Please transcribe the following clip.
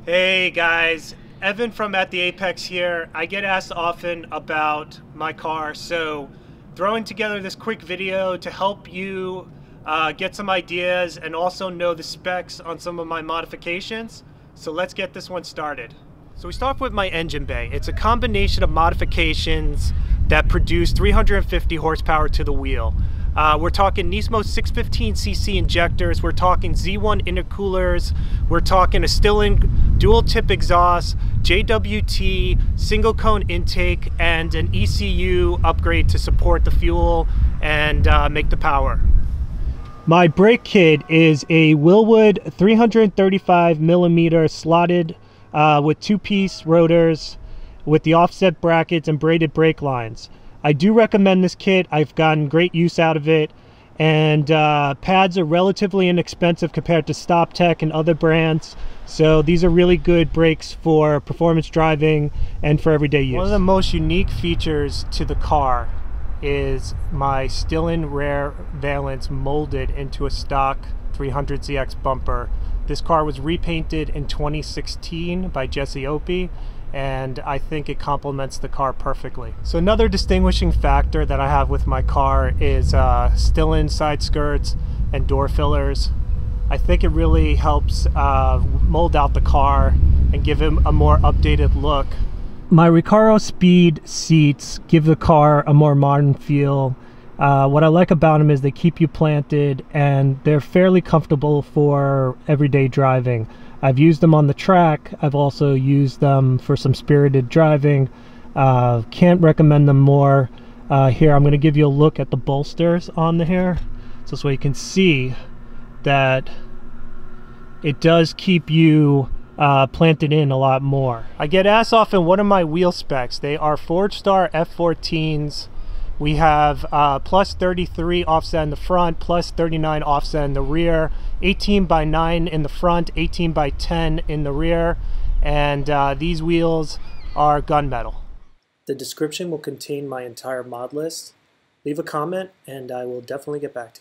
Hey guys, Evan from At the Apex here. I get asked often about my car, so throwing together this quick video to help you get some ideas and also know the specs on some of my modifications. So let's get this one started. So we start with my engine bay. It's a combination of modifications that produce 350 horsepower to the wheel. We're talking Nismo 615cc injectors, we're talking Z1 intercoolers, we're talking a Stillen dual tip exhaust, JWT single cone intake, and an ECU upgrade to support the fuel and make the power. My brake kit is a Wilwood 335mm slotted with two-piece rotors with the offset brackets and braided brake lines. I do recommend this kit. I've gotten great use out of it, and pads are relatively inexpensive compared to StopTech and other brands, so these are really good brakes for performance driving and for everyday use. One of the most unique features to the car is my Stillen Rare valence molded into a stock 300ZX bumper. This car was repainted in 2016 by Jesse Opie, and I think it complements the car perfectly. So another distinguishing factor that I have with my car is Stillen side skirts and door fillers. I think it really helps mold out the car and give him a more updated look. My Recaro Speed seats give the car a more modern feel. What I like about them is they keep you planted and they're fairly comfortable for everyday driving. I've used them on the track. I've also used them for some spirited driving. Can't recommend them more. Here, I'm going to give you a look at the bolsters on the hair, so you can see that it does keep you planted in a lot more. I get asked often, what are my wheel specs? They are Forgestar F14s. We have plus 33 offset in the front, plus 39 offset in the rear, 18x9 in the front, 18x10 in the rear, and these wheels are gunmetal. The description will contain my entire mod list. Leave a comment and I will definitely get back to you.